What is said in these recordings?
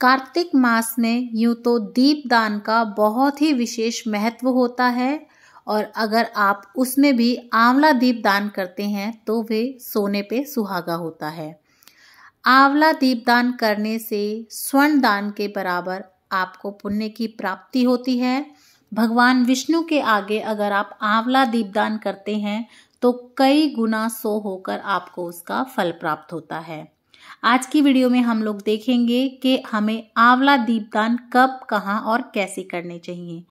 कार्तिक मास में यूं तो दीपदान का बहुत ही विशेष महत्व होता है और अगर आप उसमें भी आंवला दीपदान करते हैं तो वे सोने पे सुहागा होता है। आंवला दीपदान करने से स्वर्ण दान के बराबर आपको पुण्य की प्राप्ति होती है। भगवान विष्णु के आगे अगर आप आंवला दीपदान करते हैं तो कई गुना 100 होकर आपको उसका फल प्राप्त होता है। आज की वीडियो में हम लोग देखेंगे कि हमें आंवला दीपदान कब, कहाँ और कैसे करने चाहिए।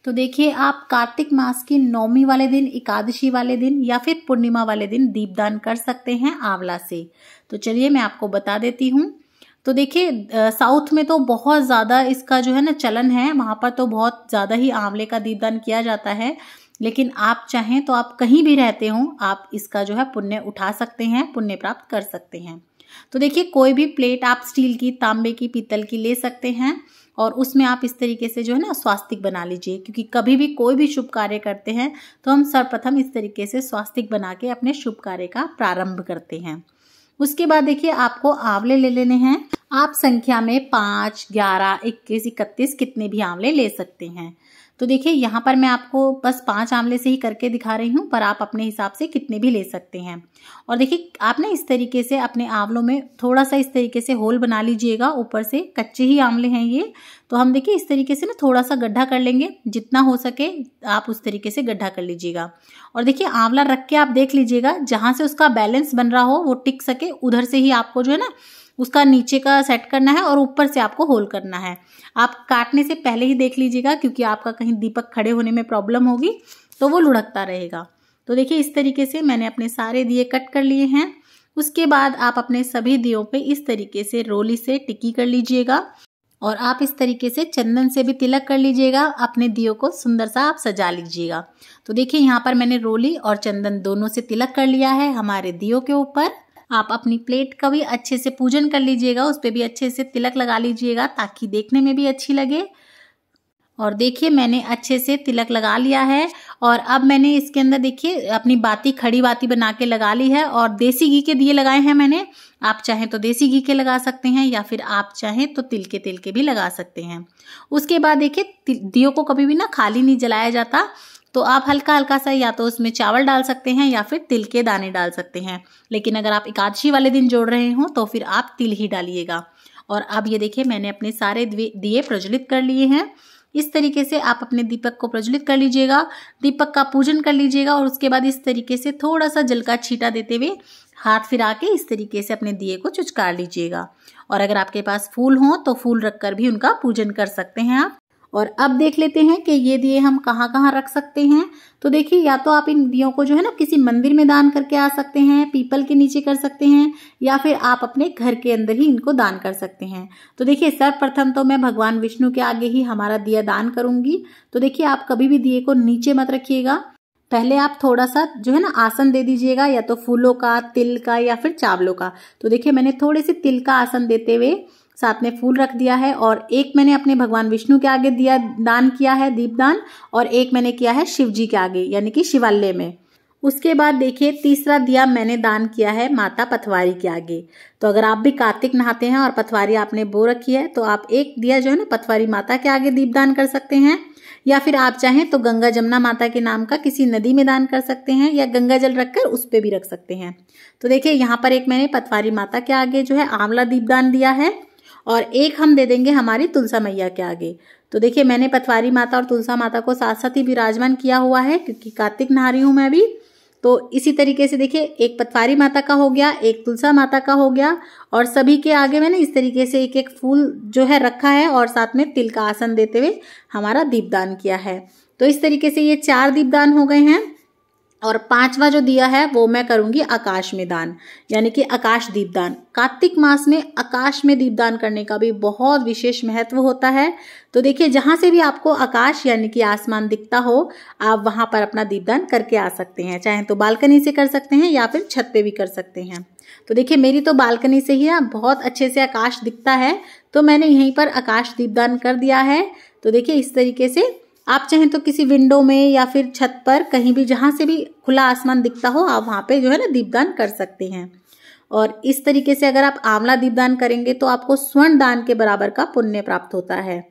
तो देखिए, आप कार्तिक मास की नौमी वाले दिन, एकादशी वाले दिन या फिर पूर्णिमा वाले दिन दीपदान कर सकते हैं आंवला से। तो चलिए मैं आपको बता देती हूँ। तो देखिए, साउथ में तो बहुत ज़्यादा इसका जो है ना चलन है, वहाँ पर तो बहुत ज़्यादा ही आंवले का दीपदान किया जाता है। लेकिन आप चाहें तो आप कहीं भी रहते हो, आप इसका जो है पुण्य उठा सकते हैं, पुण्य प्राप्त कर सकते हैं। तो देखिए, कोई भी प्लेट आप स्टील की, तांबे की, पीतल की ले सकते हैं और उसमें आप इस तरीके से जो है ना स्वास्तिक बना लीजिए, क्योंकि कभी भी कोई भी शुभ कार्य करते हैं तो हम सर्वप्रथम इस तरीके से स्वास्तिक बना के अपने शुभ कार्य का प्रारंभ करते हैं। उसके बाद देखिए, आपको आंवले ले लेने हैं। आप संख्या में 5, 11, 21, 31 कितने भी आंवले ले सकते हैं। तो देखिए, यहाँ पर मैं आपको बस 5 आंवले से ही करके दिखा रही हूँ, पर आप अपने हिसाब से कितने भी ले सकते हैं। और देखिए, आप ना इस तरीके से अपने आंवलों में थोड़ा सा इस तरीके से होल बना लीजिएगा। ऊपर से कच्चे ही आंवले हैं ये, तो हम देखिए इस तरीके से ना थोड़ा सा गड्ढा कर लेंगे। जितना हो सके आप उस तरीके से गड्ढा कर लीजिएगा। और देखिए, आंवला रख के आप देख लीजिएगा, जहाँ से उसका बैलेंस बन रहा हो वो टिक सके, उधर से ही आपको जो है ना उसका नीचे का सेट करना है और ऊपर से आपको होल करना है। आप काटने से पहले ही देख लीजिएगा, क्योंकि आपका कहीं दीपक खड़े होने में प्रॉब्लम होगी तो वो लुढ़कता रहेगा। तो देखिए, इस तरीके से मैंने अपने सारे दिए कट कर लिए हैं। उसके बाद आप अपने सभी दियों पे इस तरीके से रोली से टिक्की कर लीजिएगा और आप इस तरीके से चंदन से भी तिलक कर लीजिएगा। अपने दियों को सुंदर सा आप सजा लीजिएगा। तो देखिए, यहाँ पर मैंने रोली और चंदन दोनों से तिलक कर लिया है हमारे दियों के ऊपर। आप अपनी प्लेट का भी अच्छे से पूजन कर लीजिएगा, उस पर भी अच्छे से तिलक लगा लीजिएगा ताकि देखने में भी अच्छी लगे। और देखिए, मैंने अच्छे से तिलक लगा लिया है और अब मैंने इसके अंदर देखिए अपनी बाती, खड़ी बाती बना के लगा ली है और देसी घी के दिए लगाए हैं मैंने। आप चाहें तो देसी घी के लगा सकते हैं या फिर आप चाहें तो तिल के भी लगा सकते हैं। उसके बाद देखिए, दियों को कभी भी ना खाली नहीं जलाया जाता, तो आप हल्का हल्का सा या तो उसमें चावल डाल सकते हैं या फिर तिल के दाने डाल सकते हैं। लेकिन अगर आप एकादशी वाले दिन जोड़ रहे हो तो फिर आप तिल ही डालिएगा। और अब ये देखिए, मैंने अपने सारे दिए प्रज्वलित कर लिए हैं। इस तरीके से आप अपने दीपक को प्रज्वलित कर लीजिएगा, दीपक का पूजन कर लीजिएगा और उसके बाद इस तरीके से थोड़ा सा जल का छींटा देते हुए हाथ फिरा के इस तरीके से अपने दिए को चुचकार लीजिएगा। और अगर आपके पास फूल हो तो फूल रखकर भी उनका पूजन कर सकते हैं आप। और अब देख लेते हैं कि ये दिए हम कहाँ कहाँ रख सकते हैं। तो देखिए, या तो आप इन दियों को जो है ना किसी मंदिर में दान करके आ सकते हैं, पीपल के नीचे कर सकते हैं, या फिर आप अपने घर के अंदर ही इनको दान कर सकते हैं। तो देखिए, सर्वप्रथम तो मैं भगवान विष्णु के आगे ही हमारा दिया दान करूंगी। तो देखिए, आप कभी भी दिए को नीचे मत रखिएगा। पहले आप थोड़ा सा जो है ना आसन दे दीजिएगा, या तो फूलों का, तिल का या फिर चावलों का। तो देखिए, मैंने थोड़े से तिल का आसन देते हुए साथ में फूल रख दिया है और एक मैंने अपने भगवान विष्णु के आगे दिया दान किया है, दीपदान, और एक मैंने किया है शिव जी के आगे, यानी कि शिवालय में। उसके बाद देखिए, तीसरा दिया मैंने दान किया है माता पथवारी के आगे। तो अगर आप भी कार्तिक नहाते हैं और पथवारी आपने बो रखी है तो आप एक दिया जो है ना पथवारी माता के आगे दीपदान कर सकते हैं, या फिर आप चाहें तो गंगा जमुना माता के नाम का किसी नदी में दान कर सकते हैं, या गंगा जल रखकर उस पे भी रख सकते हैं। तो देखिए, यहाँ पर एक मैंने पथवारी माता के आगे जो है आंवला दीपदान दिया है और एक हम दे देंगे हमारी तुलसा मैया के आगे। तो देखिए, मैंने पथवारी माता और तुलसा माता को साथ साथ ही विराजमान किया हुआ है, क्योंकि कार्तिक नहा रही हूं मैं भी। तो इसी तरीके से देखिए, एक पथवारी माता का हो गया, एक तुलसा माता का हो गया, और सभी के आगे मैंने इस तरीके से एक एक फूल जो है रखा है और साथ में तिल का आसन देते हुए हमारा दीपदान किया है। तो इस तरीके से ये 4 दीपदान हो गए हैं। और 5वां जो दिया है वो मैं करूंगी आकाश में दान, यानी कि आकाश दीपदान। कार्तिक मास में आकाश में दीपदान करने का भी बहुत विशेष महत्व होता है। तो देखिए, जहां से भी आपको आकाश यानी कि आसमान दिखता हो, आप वहां पर अपना दीपदान करके आ सकते हैं। चाहे तो बालकनी से कर सकते हैं या फिर छत पे भी कर सकते हैं। तो देखिए, मेरी तो बालकनी से ही बहुत अच्छे से आकाश दिखता है, तो मैंने यहीं पर आकाश दीपदान कर दिया है। तो देखिए, इस तरीके से आप चाहें तो किसी विंडो में या फिर छत पर, कहीं भी जहां से भी खुला आसमान दिखता हो, आप वहां पे जो है ना दीपदान कर सकते हैं। और इस तरीके से अगर आप आंवला दीपदान करेंगे तो आपको स्वर्ण दान के बराबर का पुण्य प्राप्त होता है।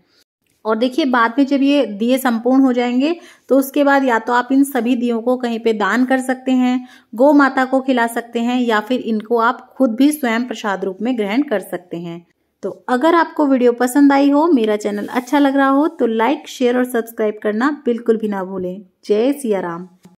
और देखिए बाद में जब ये दिए संपूर्ण हो जाएंगे तो उसके बाद या तो आप इन सभी दियों को कहीं पे दान कर सकते हैं, गौ माता को खिला सकते हैं, या फिर इनको आप खुद भी स्वयं प्रसाद रूप में ग्रहण कर सकते हैं। तो अगर आपको वीडियो पसंद आई हो, मेरा चैनल अच्छा लग रहा हो तो लाइक, शेयर और सब्सक्राइब करना बिल्कुल भी ना भूलें। जय सिया राम।